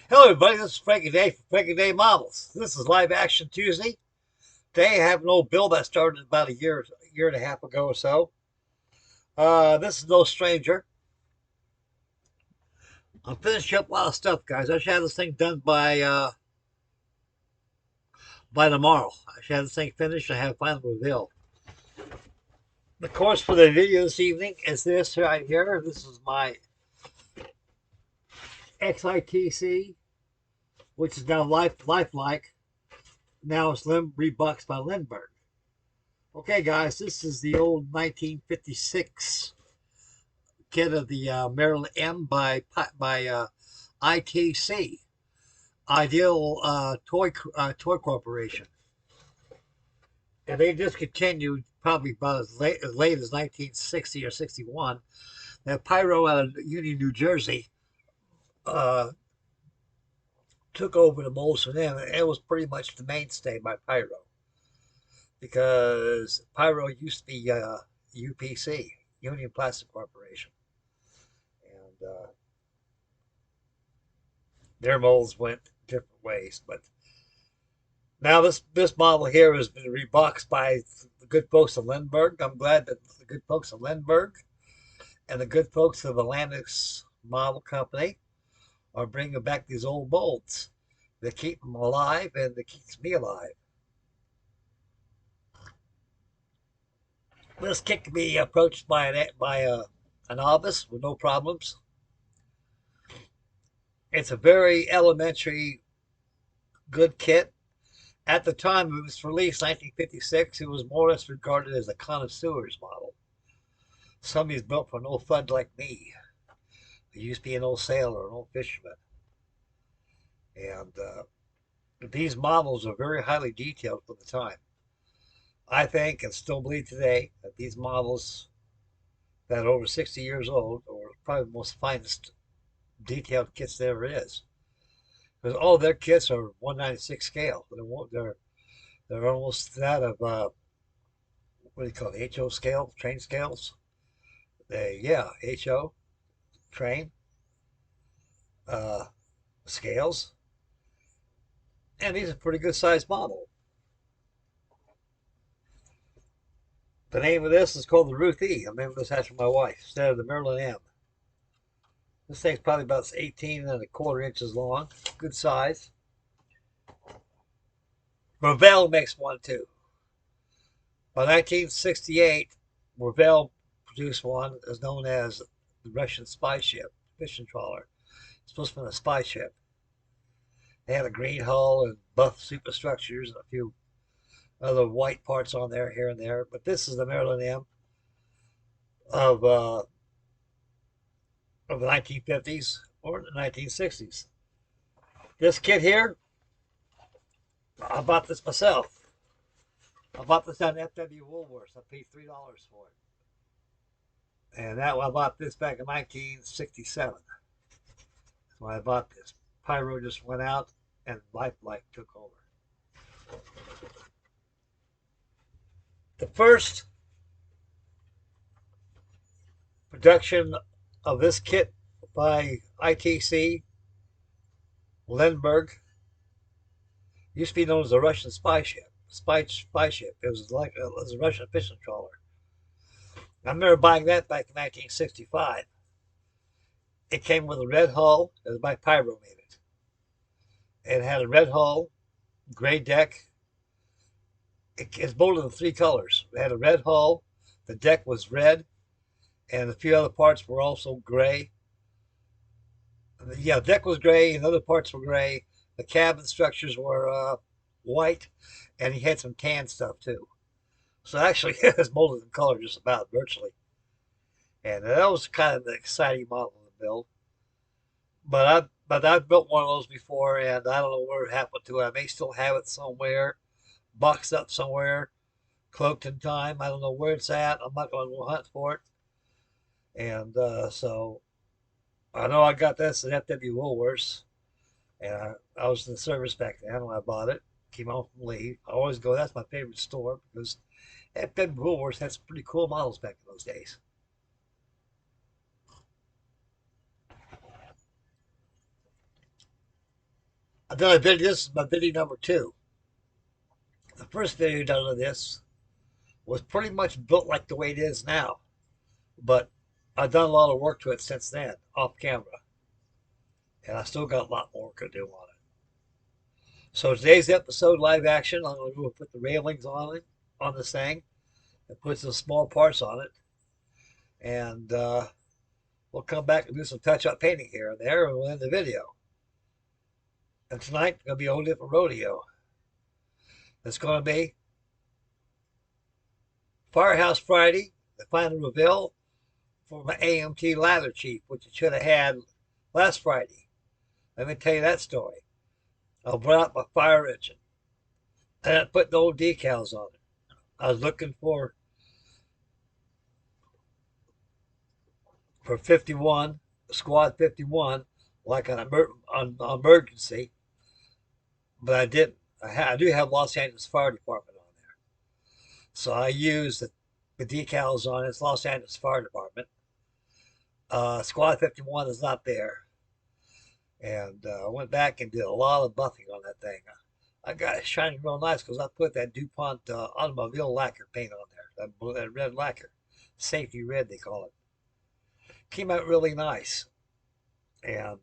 Hello, everybody. This is Frankie Day from Frankie Day Models. This is Live Action Tuesday. Today, I have an old bill that started about a year and a half ago or so. This is no stranger. I'm finishing up a lot of stuff, guys. I should have this thing done by tomorrow. I should have this thing finished and have final reveal. The course for the video this evening is this right here. This is my XITC, which is now lifelike. Now it's reboxed by Lindbergh. Okay, guys, this is the old 1956 kit of the Maryland M by ITC, Ideal Toy Corporation, and they discontinued probably about as late as 1960 or 61. That Pyro out of Union, New Jersey, uh, took over the molds from them, and it was pretty much the mainstay by Pyro because Pyro used to be UPC, Union Plastic Corporation, and their molds went different ways. But now this model here has been reboxed by the good folks of Lindbergh. I'm glad that the good folks of Lindbergh and the good folks of Atlantic's Model Company are bringing back these old molds. They keep them alive, and it keeps me alive. This kit can be approached by a novice with no problems. It's a very elementary, good kit. At the time it was released, 1956, it was more or less regarded as a connoisseur's model. Somebody's built for an old fud like me. He used to be an old sailor, an old fisherman. And these models are very highly detailed for the time. I think and still believe today that these models that are over 60 years old are probably the most finest detailed kits there is. Because all their kits are 196 scale. They're almost that of what do you call it? HO scale, train scales. Yeah, HO train uh, scales, and these are pretty good sized model. The name of this is called the Ruth E. I named this after my wife instead of the Maryland M. This thing's probably about 18 1/4 inches long, good size. Revell makes one too. By 1968, Revell produced one as known as the Russian spy ship, fishing trawler. It's supposed to be a spy ship. They had a green hull and buff superstructures and a few other white parts on there here and there. But this is the Maryland M of of the 1950s or the 1960s. This kit here, I bought this myself. I bought this on FW Woolworths. I paid $3 for it. And that I bought this back in 1967. That's when I bought this. Pyro just went out and Lifelike took over. The first production of this kit by ITC Lindbergh used to be known as a Russian spy ship. Spy ship. It was a Russian fishing trawler. I remember buying that back in 1965. It came with a red hull. It was by Pyro made it. It had a red hull, gray deck. It's molded in three colors. It had a red hull. The deck was red, and a few other parts were also gray. Yeah, the deck was gray, and other parts were gray. The cabin structures were white, and he had some tan stuff too. So actually, it was molded in color just about virtually. And that was kind of an exciting model to build. But I've built one of those before, and I don't know where it happened to it. I may still have it somewhere, boxed up somewhere, cloaked in time. I don't know where it's at. I'm not going to hunt for it. And so I know I got this at FW Woolworths, and I was in the service back then when I bought it. Came home from leave. I always go. That's my favorite store because FW Woolworths had some pretty cool models back in those days. Then I video, this is my video number 2. The first video done of this was pretty much built like the way it is now, but I've done a lot of work to it since then, off camera, and I still got a lot more to do on it. So today's episode, live action, I'm going to go put the railings on it, on this thing, and put some small parts on it, and we'll come back and do some touch-up painting here and there, and we'll end the video. And tonight, it's going to be a whole different rodeo. It's going to be Firehouse Friday, the final reveal for my AMT ladder chief, which it should have had last Friday. Let me tell you that story. I brought out my fire engine, and I put the old decals on it. I was looking for 51, squad 51, like an emergency, but I didn't. I do have Los Angeles Fire Department on there. So I used the decals on it. It's Los Angeles Fire Department. Squad 51 is not there. And I went back and did a lot of buffing on that thing. I got it shining real nice because I put that DuPont automobile lacquer paint on there. That red lacquer. Safety red, they call it. Came out really nice. And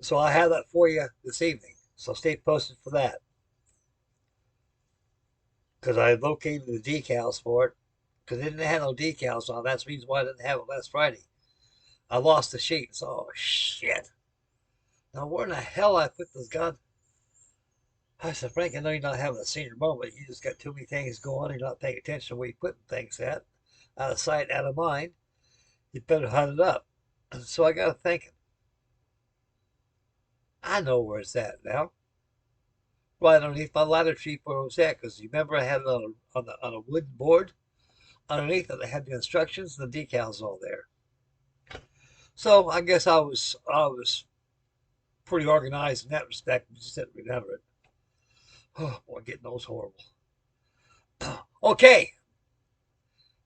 so I have that for you this evening. So stay posted for that. Because I located the decals for it. Because it didn't have no decals on. That's the reason why I didn't have it last Friday. I lost the sheets. Oh, shit. Now, where in the hell I put this gun? I said, Frank, I know you're not having a senior moment. You just got too many things going. You're not paying attention to where you're putting things at. Out of sight, out of mind. You better hunt it up. So I got thinking. I know where it's at now. Right underneath my ladder tree where it was at. Because you remember I had it on a wooden board. Underneath it, I had the instructions and the decals all there. So I guess I was pretty organized in that respect. I just didn't remember it. Oh boy, getting those horrible. Okay.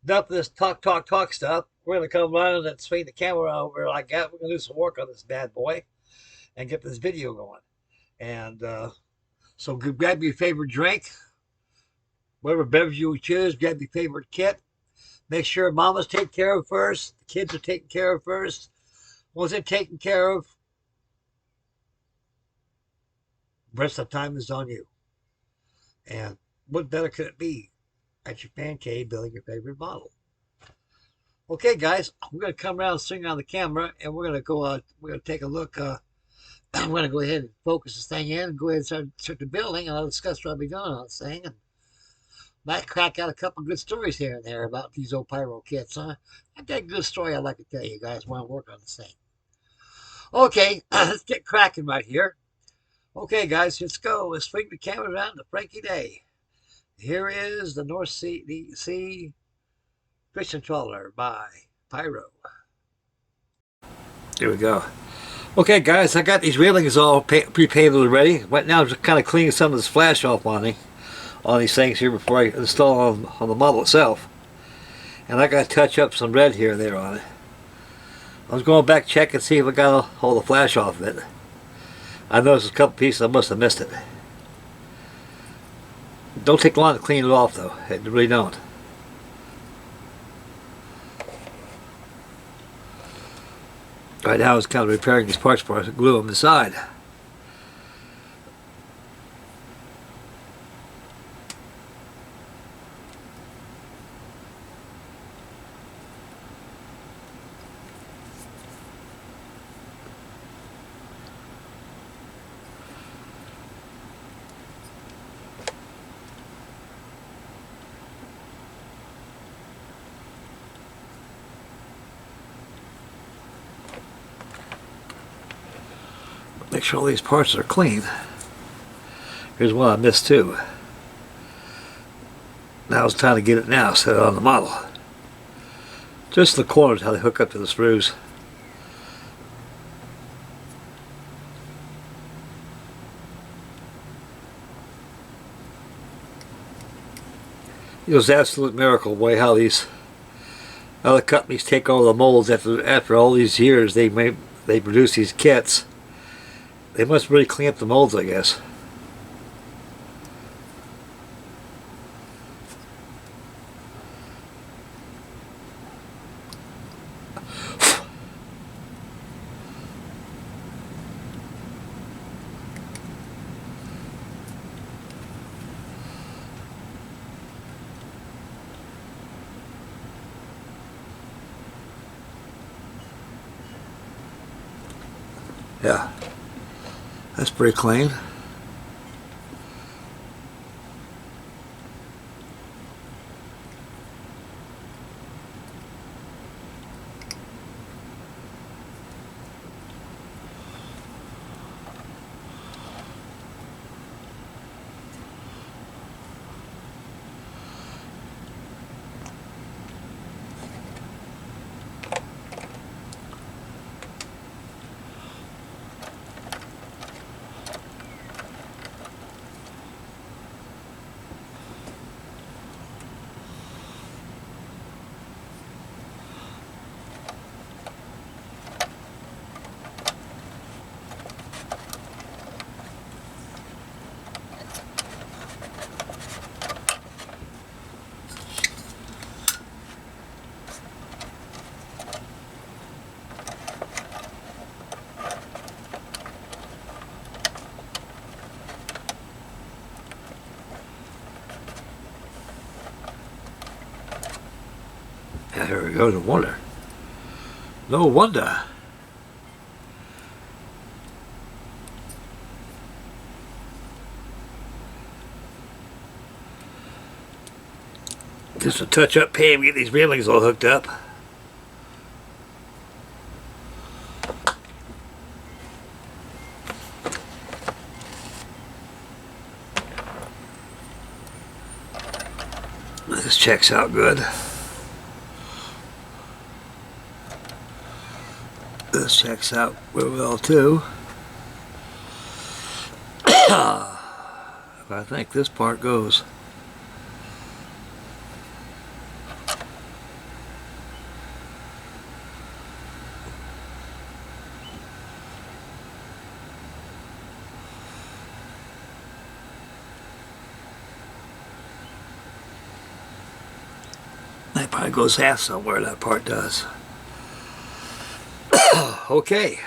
Enough of this talk stuff. We're going to come around and swing the camera over like that. We're going to do some work on this bad boy and get this video going. And so grab your favorite drink. Whatever beverage you choose, grab your favorite kit. Make sure mama's taken care of first. The kids are taken care of first. Once they're taken care of, the rest of the time is on you. And what better could it be at your fan cave building your favorite model? Okay, guys, we're going to come around and swing on the camera, and we're going to go. We're going to take a look. I'm going to go ahead and focus this thing in, and go ahead and start the building, and I'll discuss what I'll be doing on this thing. And might crack out a couple good stories here and there about these old pyro kits, huh? I got a good story I'd like to tell you guys while I work on this thing. Okay, let's get cracking right here. Okay, guys, let's go. Let's swing the camera around to Frankie Day. Here is the North Sea Fishing Trawler by Pyro. Here we go. Okay, guys, I got these railings all pre-painted already. Right now, I'm just kind of cleaning some of this flash off on these things here before I install them on the model itself. And I got to touch up some red here and there on it. I was going back check and see if I got all the flash off of it. I noticed a couple pieces, I must have missed it. Don't take long to clean it off though, it really don't. Right now I was kind of repairing these parts before I glue them inside. Make sure all these parts are clean. Here's one I missed too. Now it's time to get it now, set it on the model. Just the corners, how they hook up to the screws. It was an absolute miracle way how these other companies take over the molds after all these years. They produce these kits. They must really clean up the molds, I guess. Yeah, that's pretty clean. Yeah, here we go, no wonder. No wonder. Just a touch up pay and get these railings all hooked up. This checks out good. This checks out real well too. I think this part goes. That probably goes half somewhere, that part does. Okay.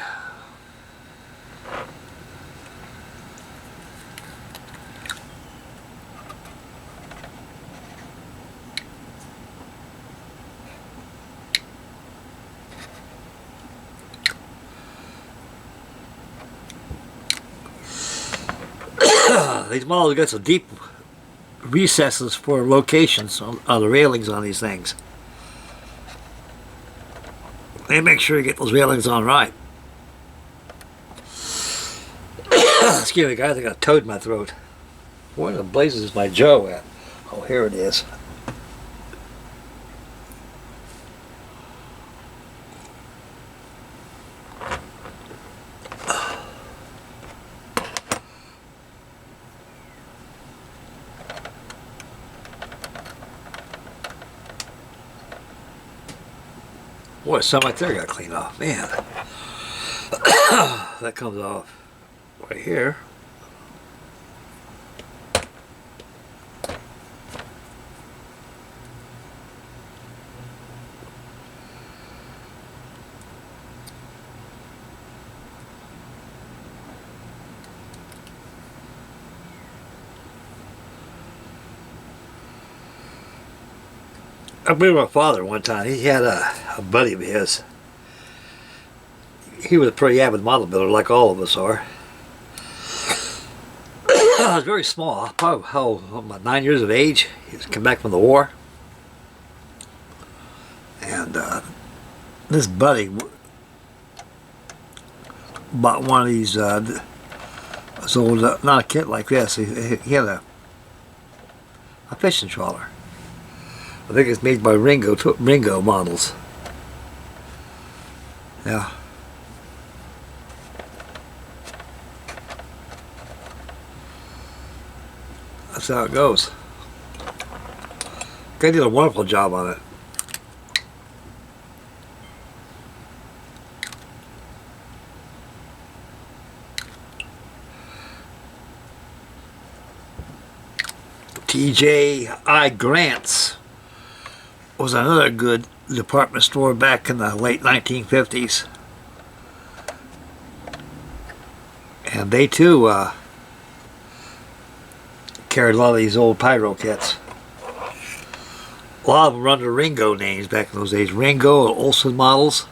These models got some deep recesses for locations on the railings on these things. They make sure you get those railings on right. Excuse me, guys, I got a toad in my throat. Where the blazes is my Joe at? Oh, here it is. Boy, some right there got cleaned off, man. That comes off right here. I remember my father one time, he had a buddy of his. He was a pretty avid model builder, like all of us are. I was very small, probably about 9 years of age. He was come back from the war. And this buddy bought one of these, so not a kit like this, he had a fishing trawler. I think it's made by Ringo Models. Yeah. That's how it goes. They did a wonderful job on it. TJI Grant's was another good department store back in the late 1950s. And they too carried a lot of these old Pyro kits. A lot of them were under Ringo names back in those days. Ringo or Olsen models.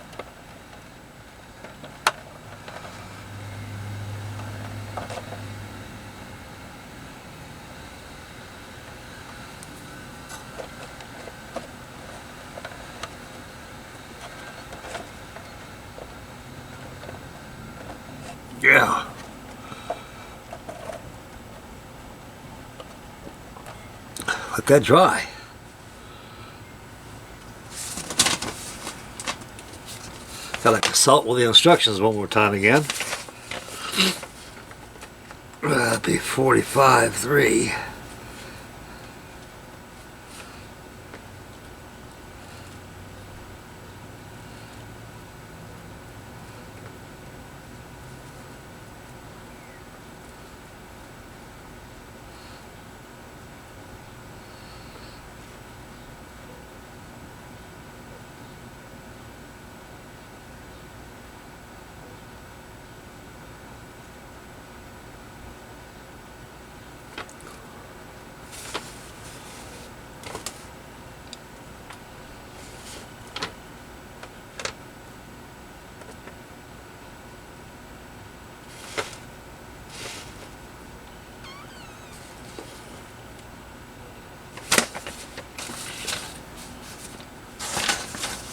Yeah. Let that dry. Gotta consult with the instructions one more time again. That'd be 45.3.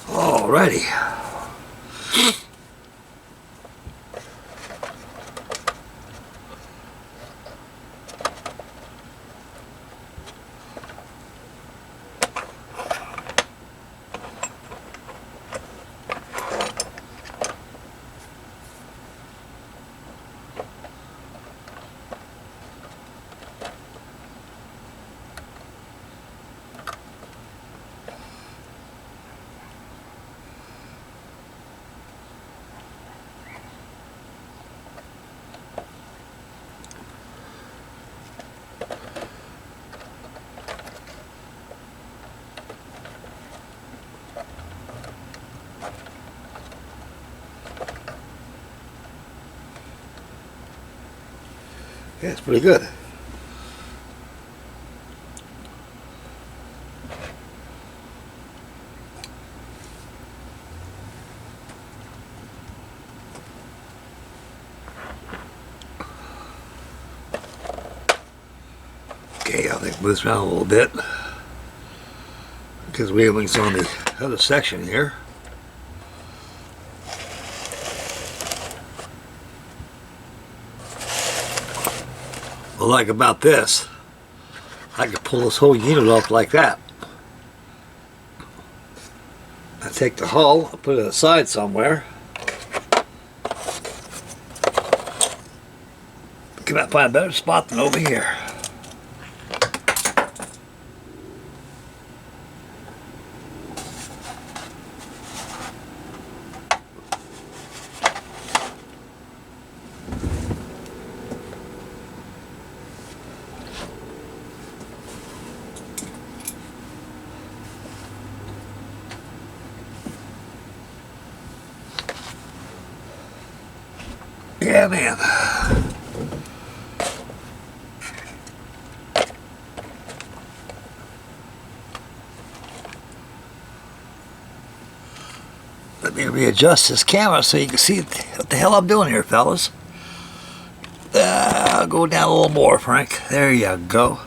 Alrighty. Yeah, it's pretty good. Okay, I think moves around a little bit because railings on the other section here. What I like about this, I can pull this whole unit off like that. I take the hull, I put it aside somewhere. Can I find a better spot than over here? Yeah, man. Let me readjust this camera so you can see what the hell I'm doing here, fellas. I'll go down a little more, Frank. There you go.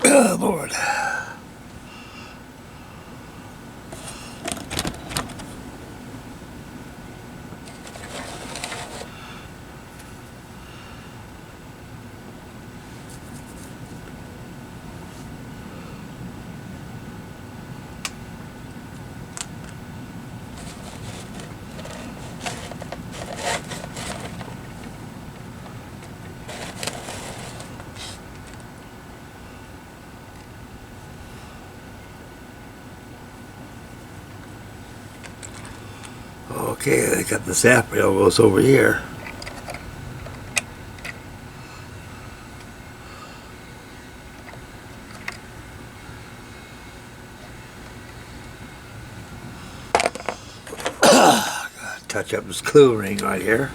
Oh, Lord. Okay, I got the sap rail goes over here. Touch up this clue ring right here.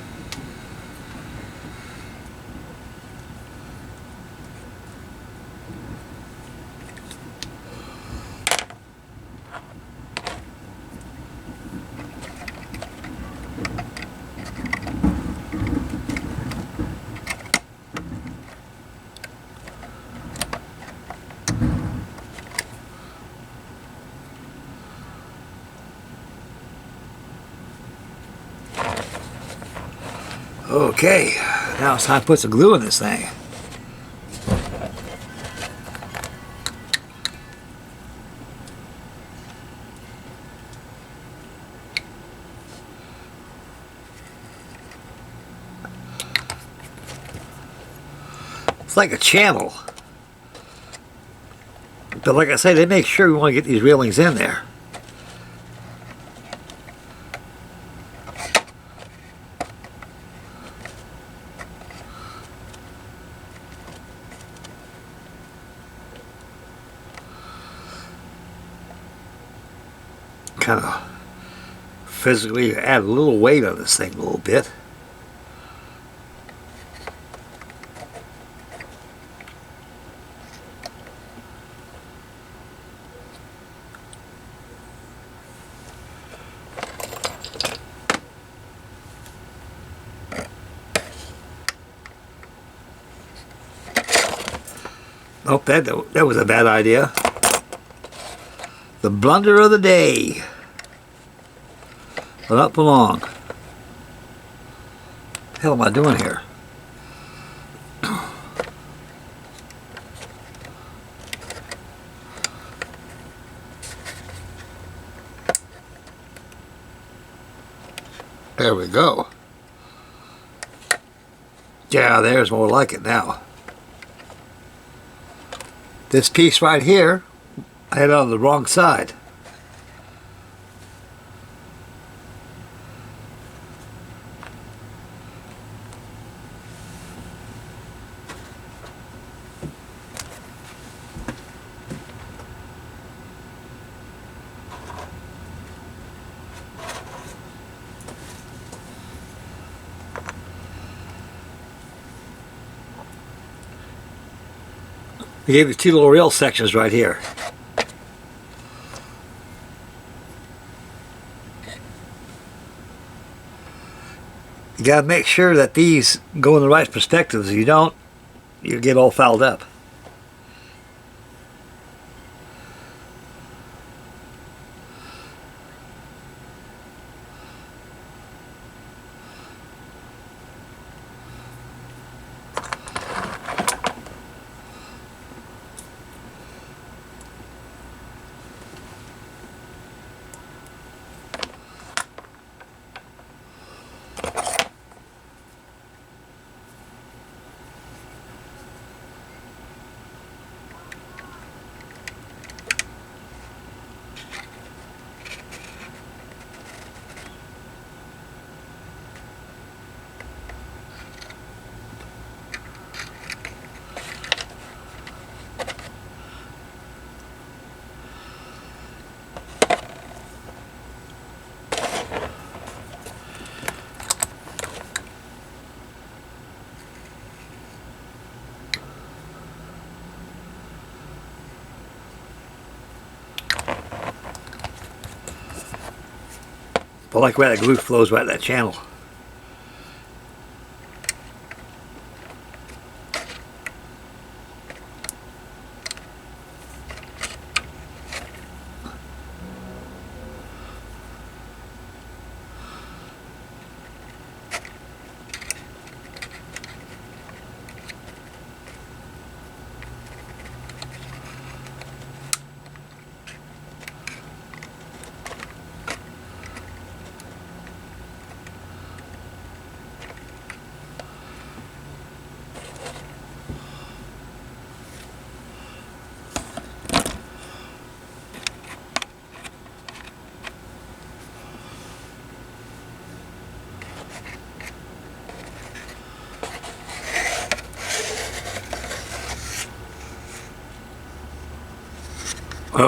Okay, now it's time to put some glue in this thing. It's like a channel. But like I say, they make sure we want to get these railings in there. Kind of physically add a little weight on this thing a little bit. Nope, that was a bad idea. The blunder of the day. But up along. What the hell am I doing here? There we go. Yeah, there's more like it now. This piece right here, I had it on the wrong side. I gave you two little rail sections right here. You gotta make sure that these go in the right perspectives. If you don't, you get all fouled up. But I like where that glue flows right in that channel.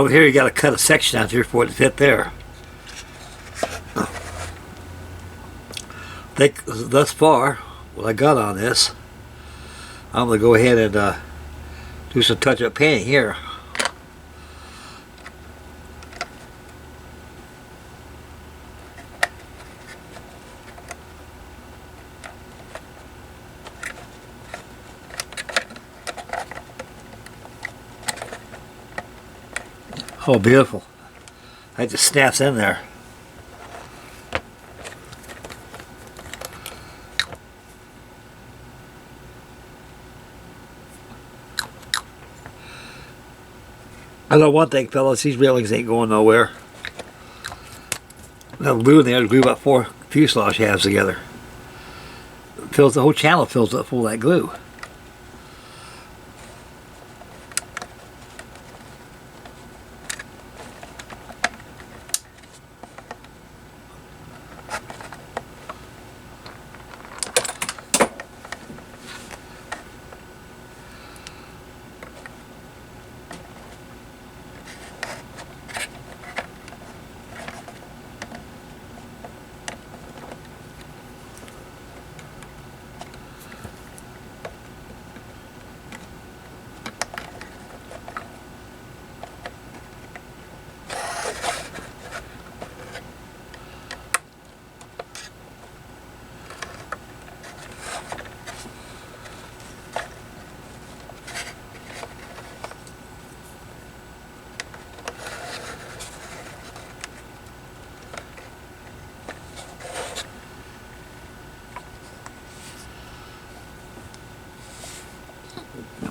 over here you got to cut a section out here for it to fit there. I think thus far, what I got on this, I'm going to go ahead and do some touch-up painting here. Oh, beautiful. That just snaps in there. I know one thing, fellas, these railings ain't going nowhere. That glue in there to glue about 4 fuselage halves together. It fills the whole channel, fills up full of that glue.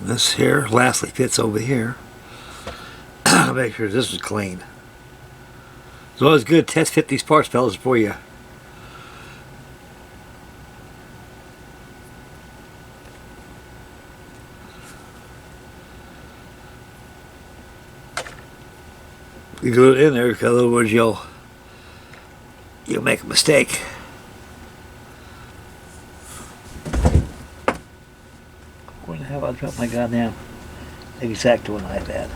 This here lastly fits over here. Make sure this is clean. It's always good to test fit these parts, fellas, before you glue it in there, because otherwise you'll make a mistake. Where the hell I dropped my goddamn X-Acto knife at?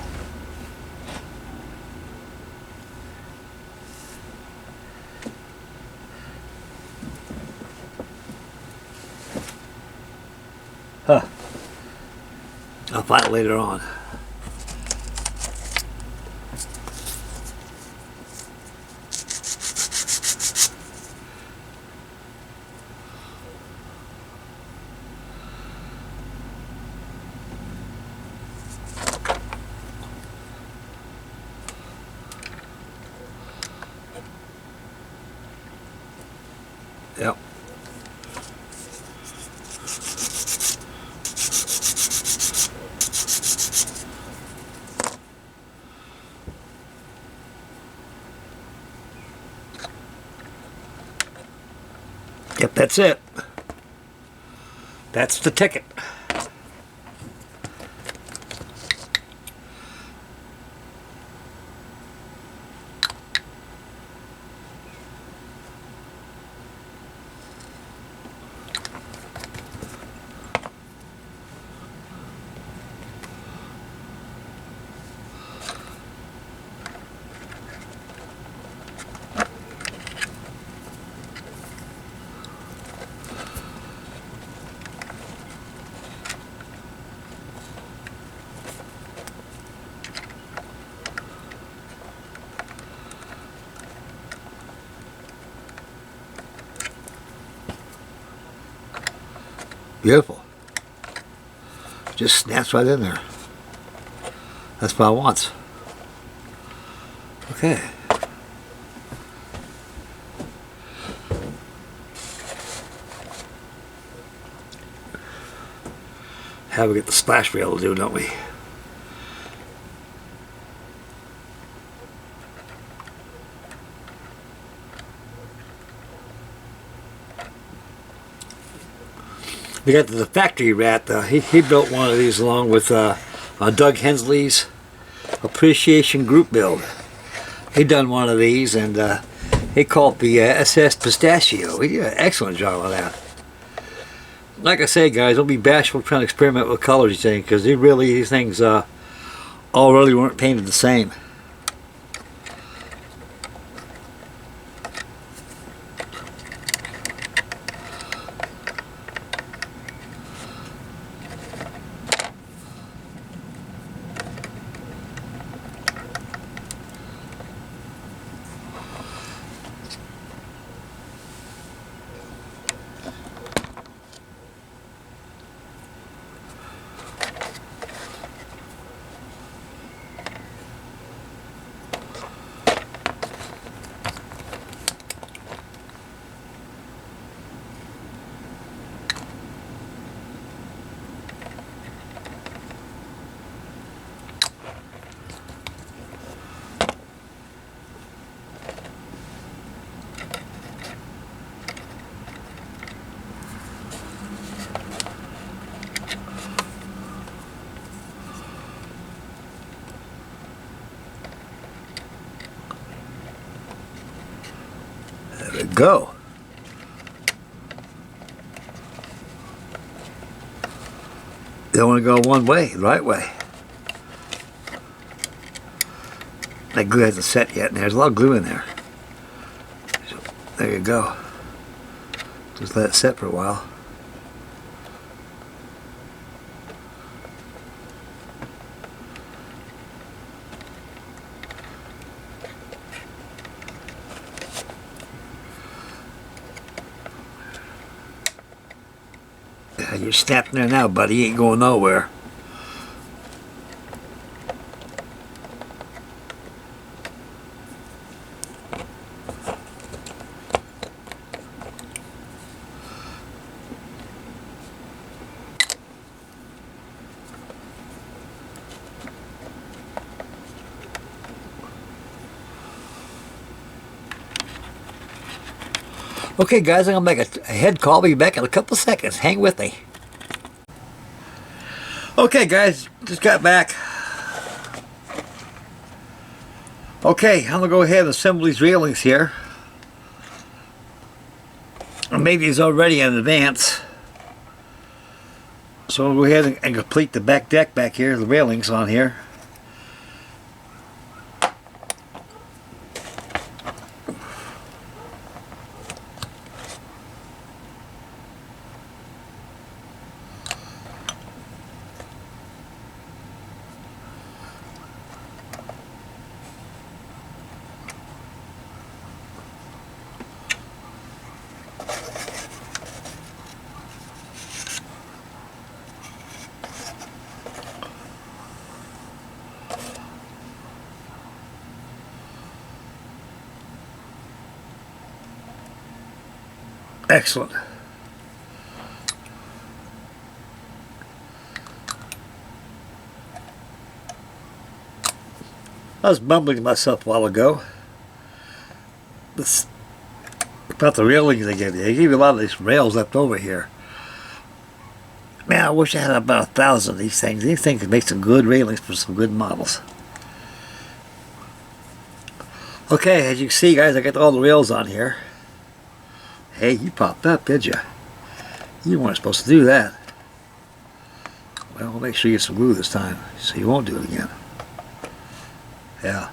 Huh. I'll find it later on. Yep. Yep, that's it. That's the ticket. Beautiful. Just snaps right in there. That's what I want. Okay. How we get the splash rail to do, don't we? We got the factory rat. He built one of these along with Doug Hensley's Appreciation Group build. He done one of these, and he called the SS Pistachio. He did an excellent job on that. Like I say, guys, don't be bashful trying to experiment with colors, you think, because these things all really weren't painted the same. Go. You don't want to go one way, the right way. That glue hasn't set yet, and there's a lot of glue in there. So, there you go. Just let it set for a while. You're snapping there now, buddy. You ain't going nowhere. Okay, guys, I'm going to make a head call. I'll be back in a couple seconds. Hang with me. Okay, guys, just got back. Okay, I'm going to go ahead and assemble these railings here. I made these already in advance. So I'll go ahead and complete the back deck back here, the railings on here. Excellent. I was mumbling to myself a while ago about the railings they give you. They give you a lot of these rails left over here. Man, I wish I had about 1,000 of these things. These things could make some good railings for some good models. Okay, as you can see, guys, I got all the rails on here. Hey, you popped up, did you? You weren't supposed to do that. Well, we'll make sure you get some glue this time, so you won't do it again. Yeah.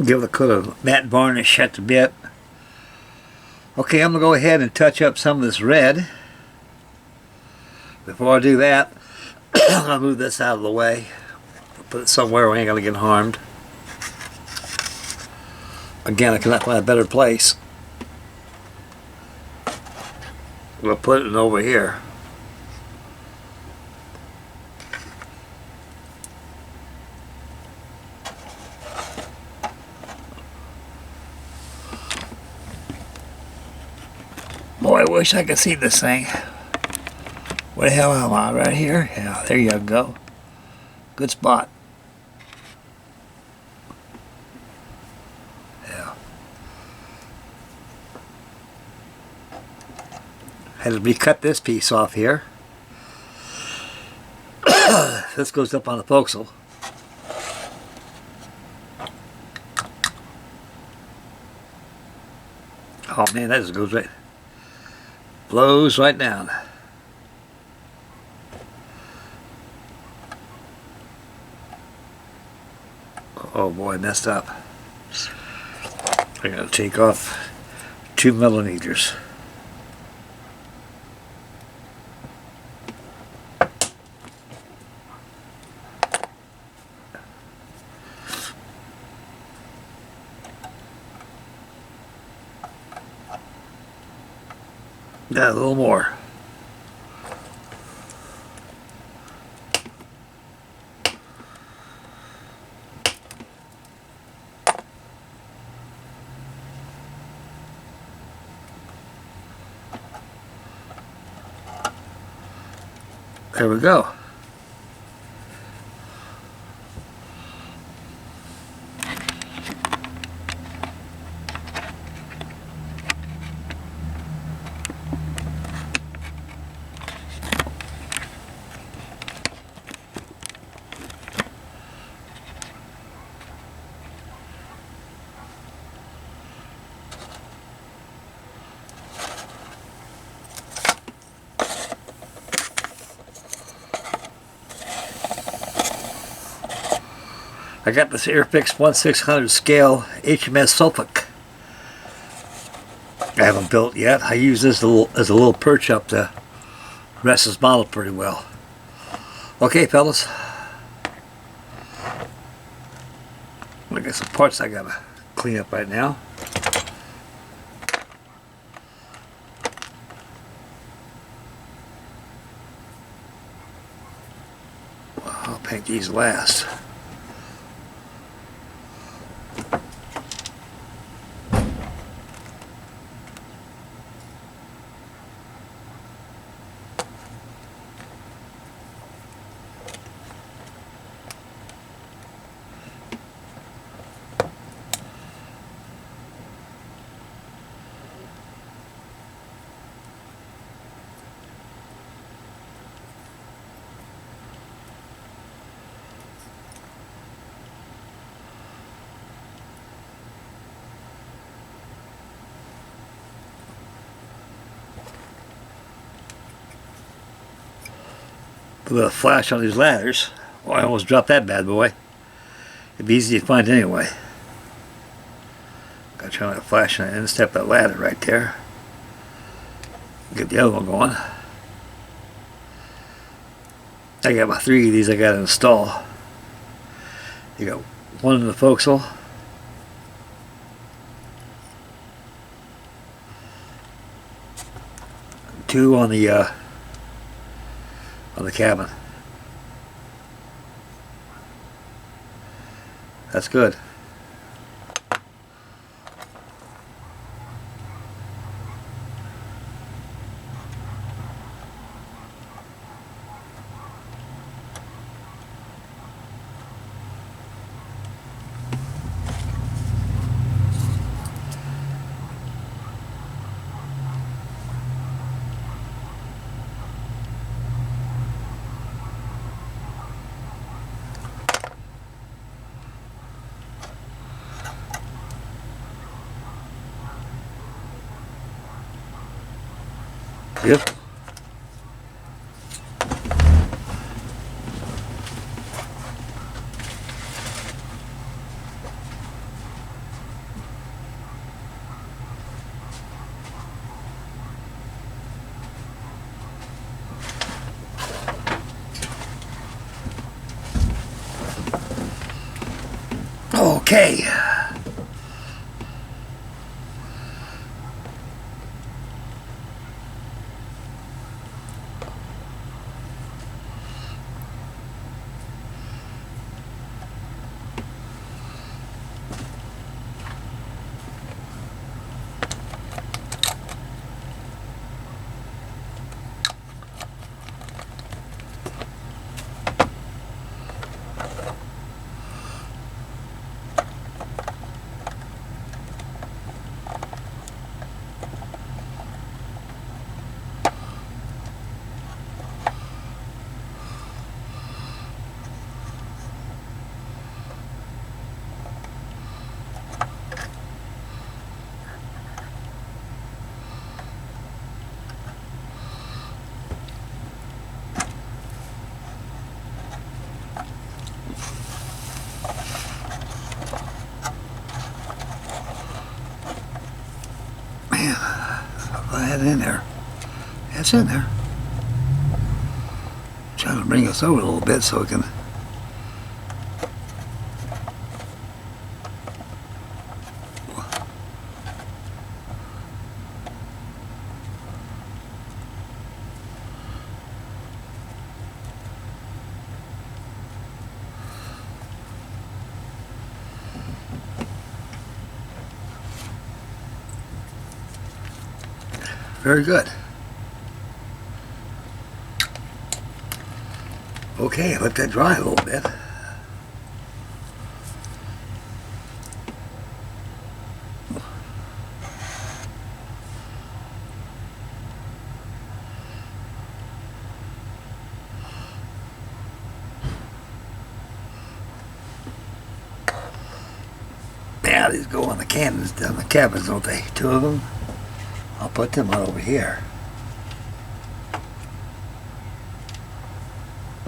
Give it a coat of matte varnish at the bit. Okay, I'm going to go ahead and touch up some of this red. Before I do that, I'm going to move this out of the way. Put it somewhere where I ain't going to get harmed. Again, I cannot find a better place. We'll put it over here. Boy, I wish I could see this thing. Where the hell am I? Right here? Yeah, there you go. Good spot. Had to recut this piece off here. This goes up on the forecastle. Oh man, that just goes right, blows right down. Oh boy, messed up. I gotta take off 2 millimeters. Got a little more. There we go. I got this Airfix 1/600 scale HMS Suffolk. I haven't built yet. I use this as a little perch up to rest this model pretty well. Okay, fellas. I got some parts I gotta clean up right now. I'll paint these last. Put a flash on these ladders. Well, I almost dropped that bad boy. It'd be easy to find anyway. Gotta turn that flash on and step that ladder right there. Get the other one going. I got about 3 of these I gotta install. You got one in the forecastle. Two on the cabin. That's good. Yep. Okay. In there. It's in there. Trying to bring us over a little bit so we can. Very good. Okay, let that dry a little bit. Yeah, these go on the cannons down the cabins, don't they? 2 of them. I'll put them on over here.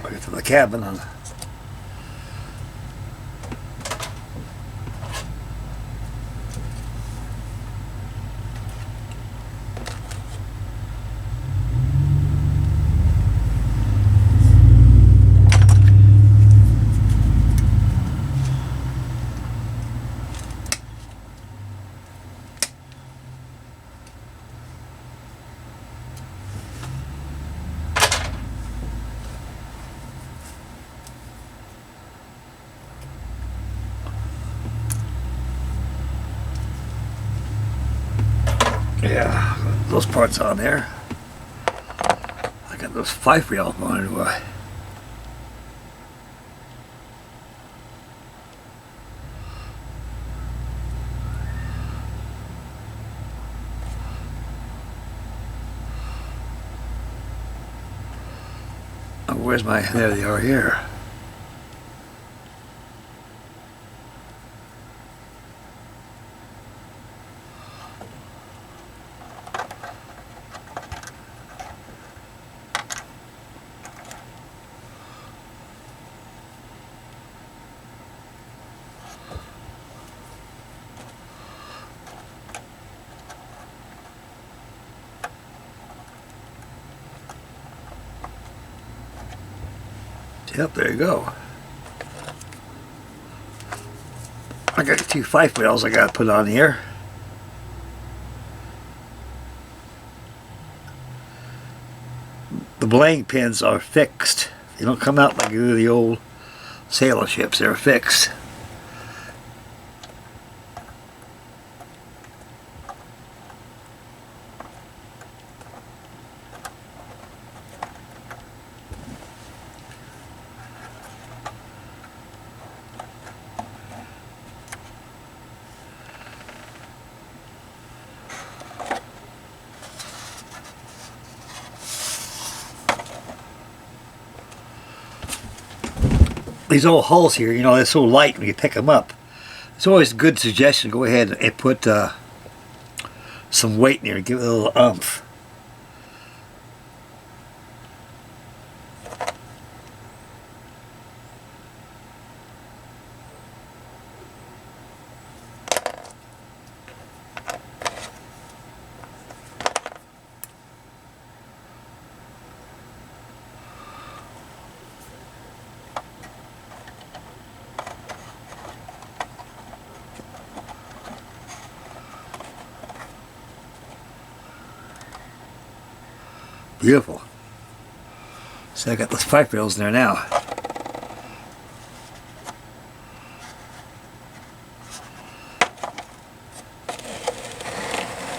I'll get to the cabin and Yeah, those parts on there. I got those 5 rails on, do I? Oh, where's my, there they are here. Yep, there you go. I got 2 5 rails I got to put on here. The belaying pins are fixed. They don't come out like you do the old sailor ships. They're fixed. These old hulls here, you know, they're so light when you pick them up. It's always a good suggestion to go ahead and put some weight in there, give it a little oomph. Beautiful. So I got those 5 rails in there now.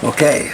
Okay.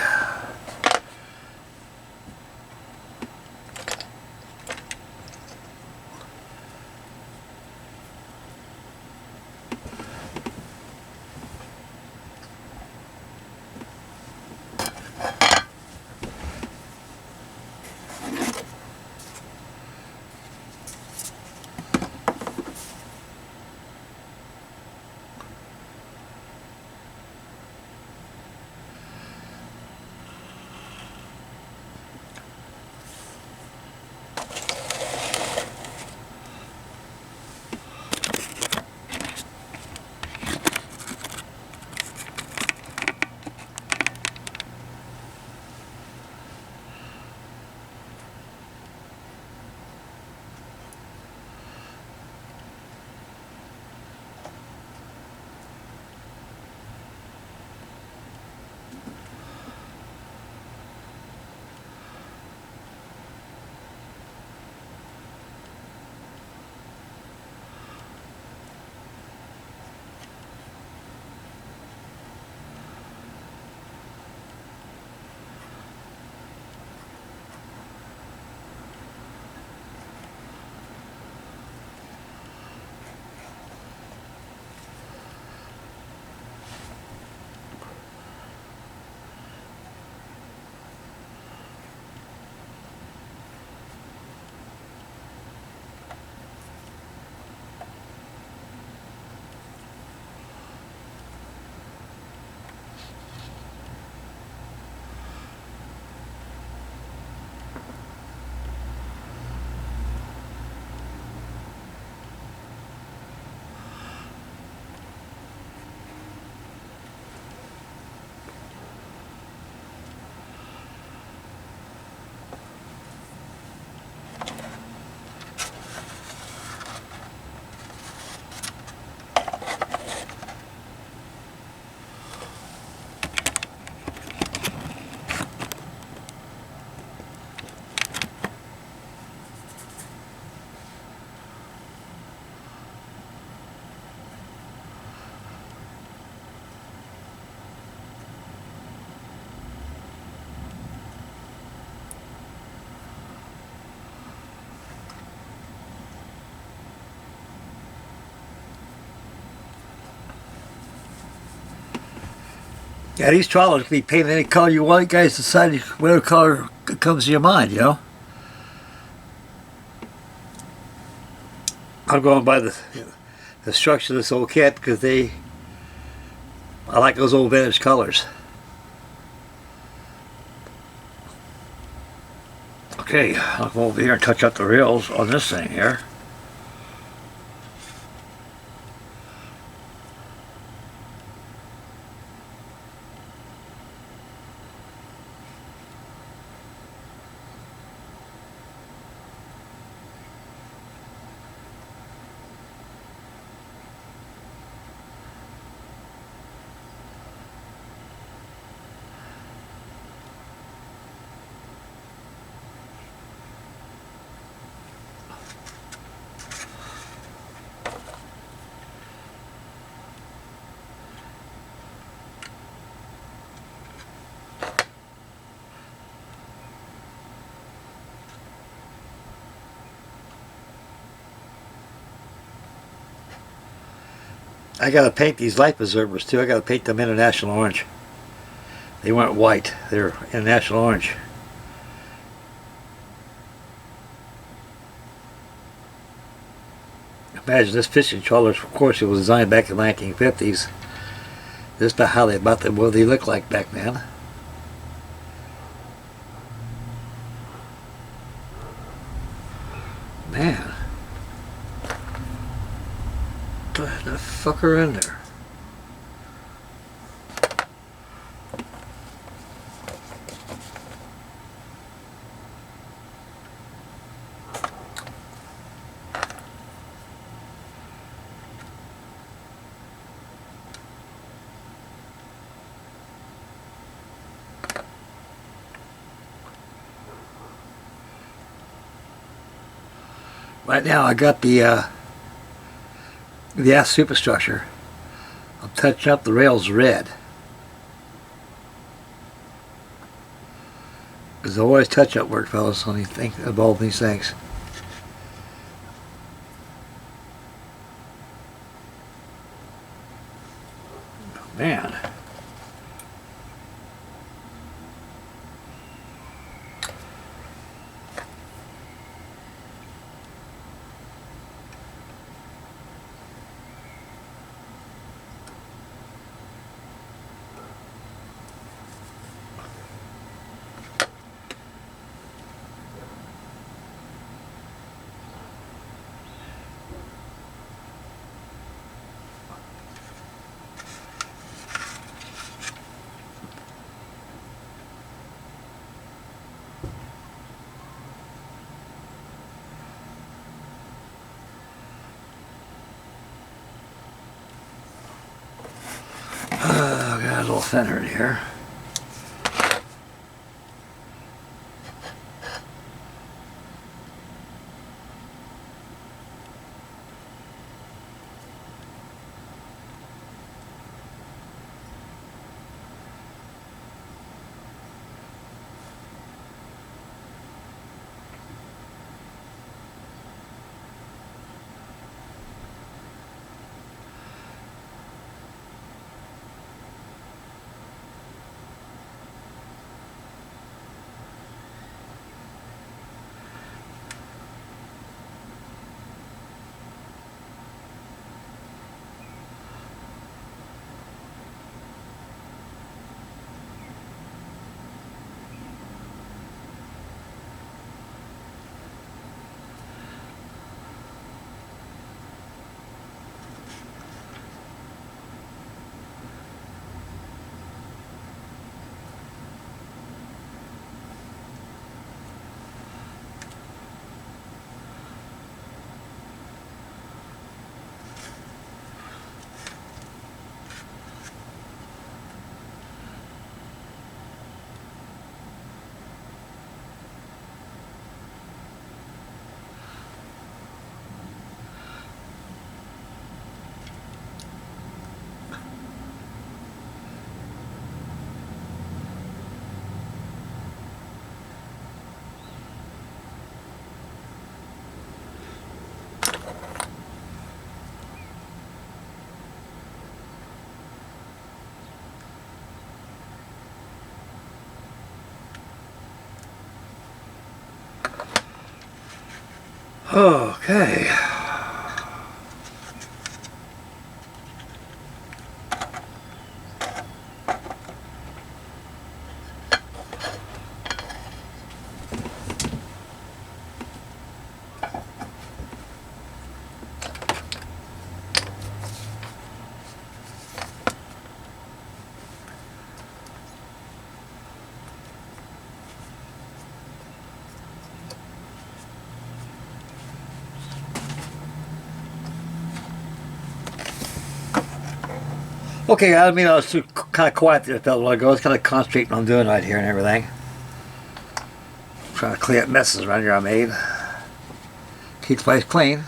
Yeah, these trawlers can be painted any color you want. You guys decide whatever color comes to your mind, you know. I'm going by the structure of this old kit because I like those old vintage colors. Okay, I'll go over here and touch up the rails on this thing here. I gotta paint these life preservers too. I gotta paint them international orange. They weren't white, they're international orange. Imagine this fishing trawler, of course it was designed back in the 1950s. This is about how what they look like back then. Man. Put that fucker in there. Right now I got the ass superstructure. I'm touching up the rails red. There's always touch-up work, fellas, on involved in these things. Man. Got a little thinner in here. Okay. Okay, I mean, I was kind of quiet there a while ago. I was kind of concentrating on doing right here and everything. Trying to clean up messes around here I made. Keep the place clean.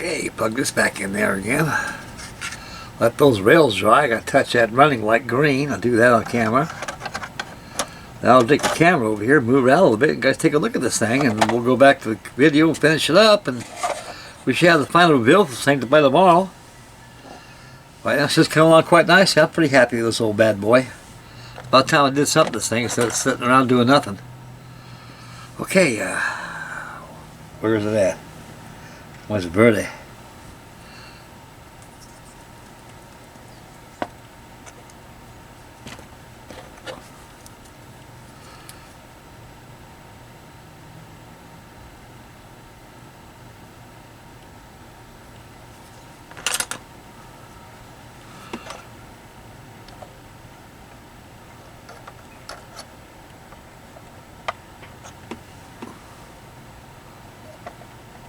Okay, plug this back in there again. Let those rails dry. I got to touch that running light green. I'll do that on camera. Now I'll take the camera over here, move it out a little bit, and guys take a look at this thing, and we'll go back to the video and finish it up, and we should have the final build for this thing by tomorrow. Right now it's just coming along quite nice. I'm pretty happy with this old bad boy. About time I did something with this thing instead of sitting around doing nothing. Okay, where is it at? Where's Verde?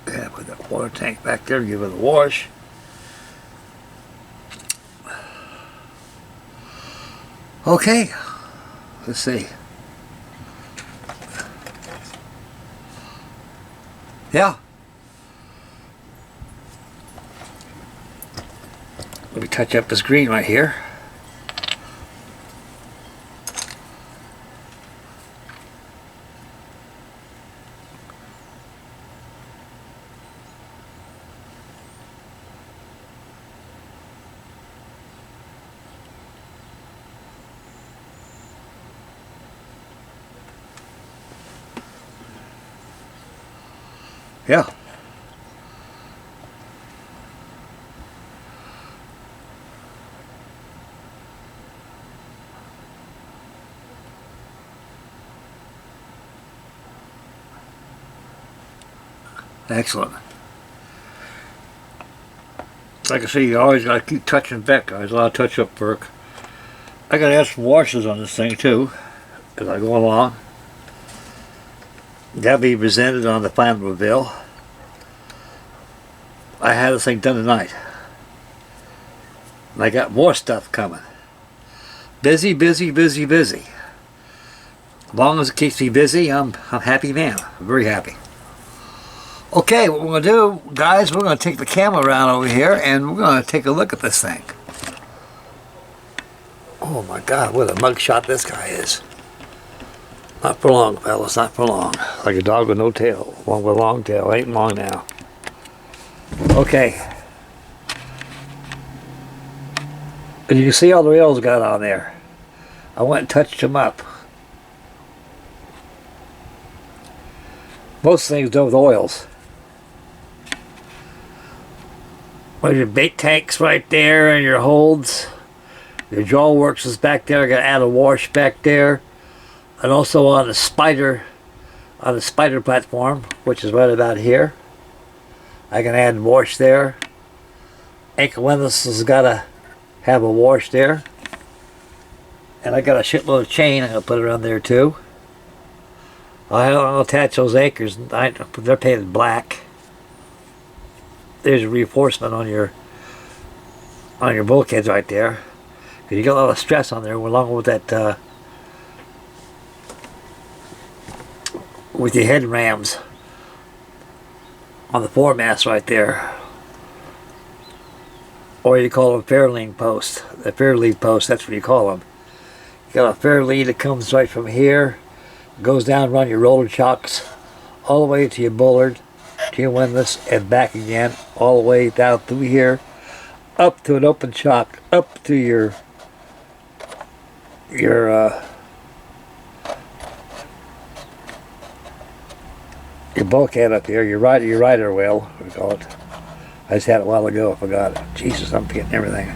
Yeah, put that water tank back there, give it a wash. Okay, let's see. Yeah. Let me touch up this green right here. Yeah. Excellent. Like I say, you always got to keep touching back, guys. A lot of touch-up work. I got to add some washes on this thing too, as I go along. That'll be presented on the final reveal. I had this thing done tonight. And I got more stuff coming. Busy, busy, busy, busy. As long as it keeps me busy, I'm happy man. I'm very happy. Okay, what we're going to do, guys, we're going to take the camera around over here and we're going to take a look at this thing. Oh my God, what a mugshot this guy is. Not for long, fellas, not for long. Like a dog with no tail, one with a long tail. Ain't long now. Okay. And you can see all the rails got on there. I went and touched them up. Most things do with oils. Well, your bait tanks right there and your holds. Your draw works is back there. I got to add a wash back there. And also on the spider platform, which is right about here. I can add wash there. Ankle windlass has got to have a wash there. And I got a shitload of chain I'm going to put around there too. I'll attach those anchors. They're painted black. There's a reinforcement on your bulkheads right there. You get a lot of stress on there along with that with your head rams on the foremast right there. or you call them fair lead posts. The fair lead posts, that's what you call them. You got a fair lead that comes right from here, goes down around your roller chocks, all the way to your bullard, to your windlass, and back again, all the way down through here, up to an open chock, up to your bulkhead up here, your rider wheel, we call it. I just had it a while ago, I forgot it. Jesus, I'm forgetting everything.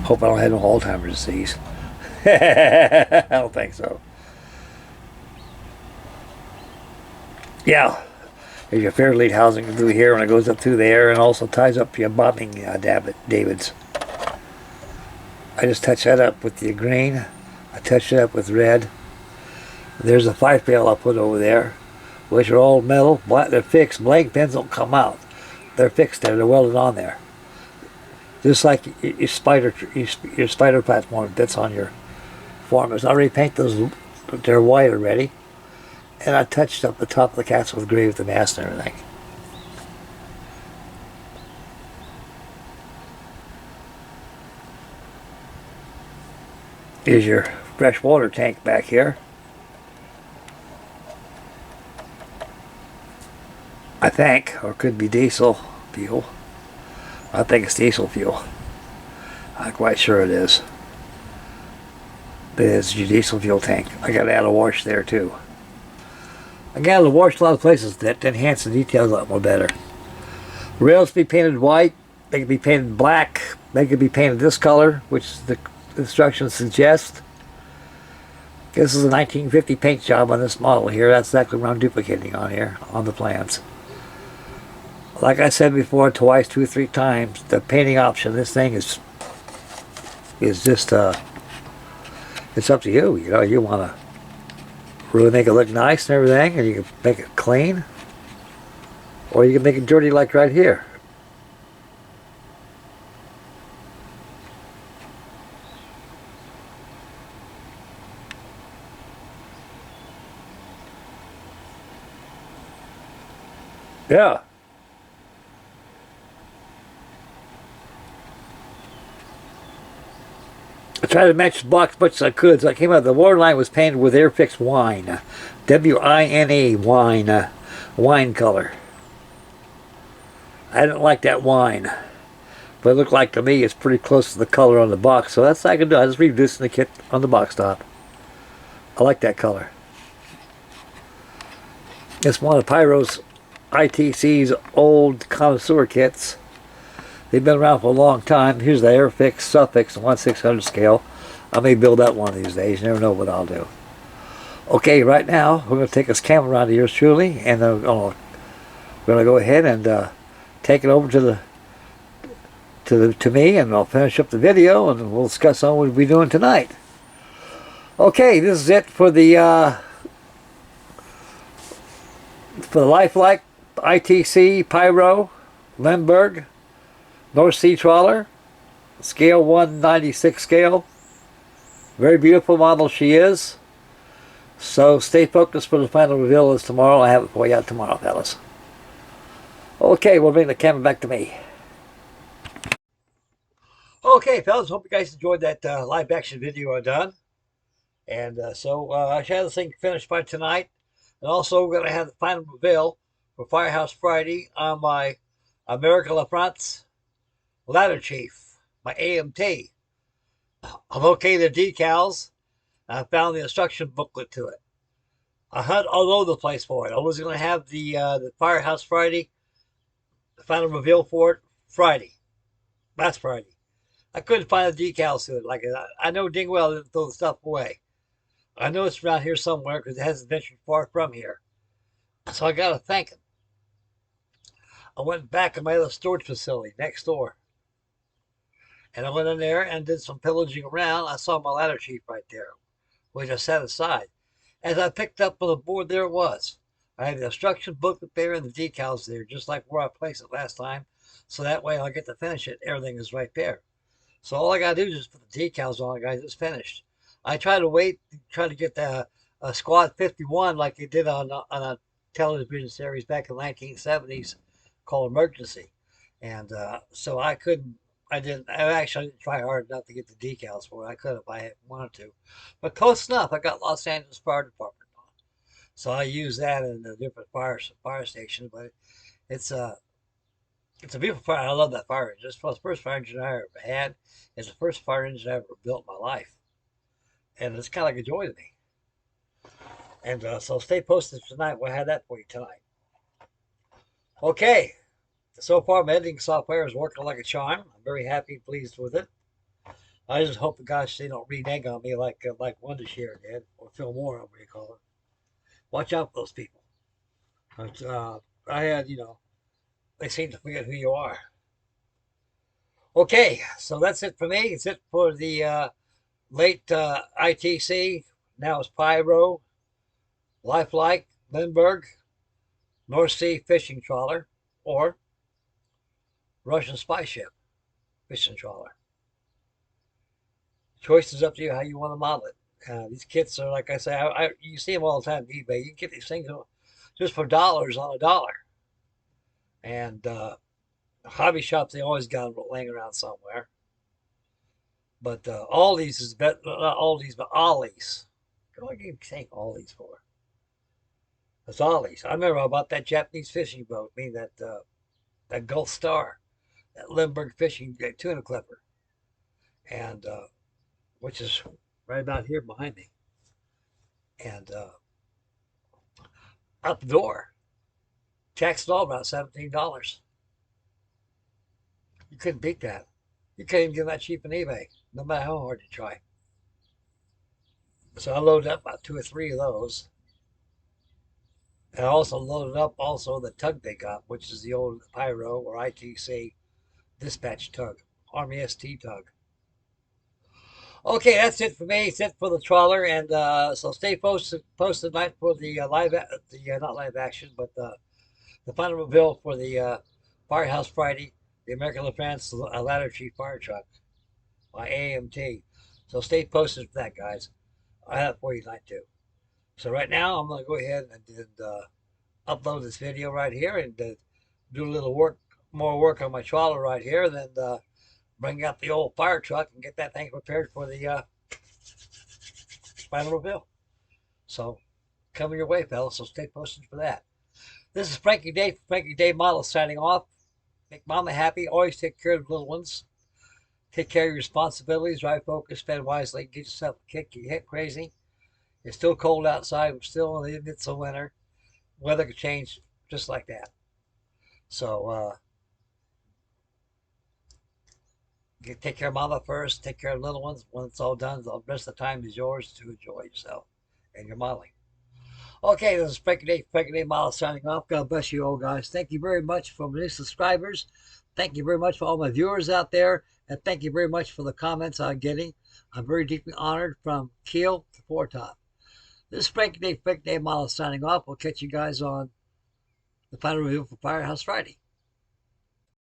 Hope I don't have no Alzheimer's disease. I don't think so. Yeah, there's your fair lead housing through here, and it goes up through there, and also ties up your bobbing davits. I just touch that up with the green. I touch it up with red. There's a 5-rail I put over there, which are all metal. They're fixed. Blank pins don't come out. They're fixed there. They're welded on there. Just like your spider platform that's on your formers. I already paint those. They're white already. And I touched up the top of the castle with gray with the mast and everything. Here's your fresh water tank back here. I think, or it could be diesel fuel. I think it's diesel fuel. I'm not quite sure it is. But it's your diesel fuel tank. I got to add a wash there too. I got to wash a lot of places that enhance the details a lot more better. Rails can be painted white. They can be painted black. They can be painted this color, which the instructions suggest. This is a 1950 paint job on this model here. That's exactly what I'm duplicating on here, on the plans. Like I said before, twice, 2 or 3 times, the painting option, this thing is just, it's up to you. You know, you want to really make it look nice and everything, and you can make it clean, or you can make it dirty like right here. Yeah. I tried to match the box as much as I could, so I came out. The waterline was painted with Airfix wine, W-I-N-E, wine, wine color. I didn't like that wine, but it looked like to me it's pretty close to the color on the box, so that's what I can do. I just reducing the kit on the box top. I like that color. It's one of Pyro's ITC's old connoisseur kits. They've been around for a long time. Here's the Airfix Suffix 1/600 scale. I may build that one of these days. You never know what I'll do. Okay, right now we're going to take this camera around to yours truly, and we're going to go ahead and take it over to me, and I'll finish up the video, and we'll discuss on what we'll be doing tonight. Okay, this is it for the Lifelike ITC Pyro Lemberg North Sea Trawler, scale 1/96 scale. Very beautiful model she is. So stay focused for the final reveal is tomorrow. I have it for you out tomorrow, fellas. Okay, we'll bring the camera back to me. Okay, fellas, hope you guys enjoyed that live action video I done. And I should have this thing finished by tonight. And also, we're going to have the final reveal for Firehouse Friday on my American La France Ladder Chief, my AMT. I located the decals, and I found the instruction booklet to it. I hunt all over the place for it. I was going to have the Firehouse Friday, the final reveal for it, Friday. Last Friday. I couldn't find the decals to it. Like I know dang well I didn't throw the stuff away. I know it's around here somewhere because it hasn't ventured far from here. So I got to thank him. I went back to my other storage facility next door. And I went in there and did some pillaging around. I saw my ladder chief right there, which I set aside. As I picked up on the board, there it was. I had the instruction booklet there and the decals there, just like where I placed it last time. So that way I'll get to finish it. Everything is right there. So all I got to do is just put the decals on, guys. It's finished. I try to get the Squad 51 like they did on a television series back in the 1970s called Emergency. And so I I didn't. I actually didn't try hard enough to get the decals for it. I could if I had wanted to, but close enough. I got Los Angeles Fire Department on, so I use that in a different fire station. But it's a it's a beautiful fire. I love that fire engine. It's the first fire engine I ever had. It's the first fire engine I ever built in my life, and it's kind of like a joy to me. And so stay posted tonight. We'll have that for you tonight. Okay. So far, my editing software is working like a charm. I'm very happy, pleased with it. I just hope, gosh, they don't renege on me like Wondershare did, or Phil Moore, whatever you call it. Watch out for those people. But, I had, they seem to forget who you are. Okay, so that's it for me. It's it for the late ITC. Now it's Pyro, Lifelike, Lindbergh, North Sea fishing trawler, or Russian spy ship fishing trawler. Choice is up to you how you want to model it. These kits are, like I say, you see them all the time on eBay. You can get these things just for dollars on a dollar. And hobby shops, they always got them laying around somewhere. But Aldi's is better, not Aldi's, but Ollie's. What do I keep saying Ollie's for? It's Ollie's. I remember I bought that Japanese fishing boat, that Gulf Star, that Lindbergh fishing tuna clipper, and which is right about here behind me. And out the door, taxed all about $17. You couldn't beat that. You can't even get that cheap on eBay, no matter how hard you try. So I loaded up about 2 or 3 of those. And I also loaded up also the tug they got, which is the old Pyro or ITC dispatch tug, Army ST tug. Okay, that's it for me. It's it for the trawler, and so stay posted tonight for the not live action, but the final reveal for the Firehouse Friday, the American LaFrance Ladder Tree Fire Truck by AMT. So stay posted for that, guys. I have it for you tonight too. So right now, I'm going to go ahead and upload this video right here and do a little more work on my trawler right here, then bring out the old fire truck and get that thing prepared for the final reveal. So coming your way, fellas. So stay posted for that. This is Frankie Day from Frankie Day Models signing off. Make mama happy. Always take care of the little ones. Take care of your responsibilities. Drive focused. Spend wisely. Get yourself a kick. You hit crazy. It's still cold outside. We're still in the midst of winter. Weather could change just like that. So take care of mama first. Take care of the little ones. When it's all done, the rest of the time is yours to enjoy yourself and your modeling. Okay, this is Frankie Day Models signing off. God bless you all, guys. Thank you very much for my new subscribers. Thank you very much for all my viewers out there. And thank you very much for the comments I'm getting. I'm very deeply honored from keel to foretop. This is Frankie Day Models signing off. We'll catch you guys on the final review for Firehouse Friday.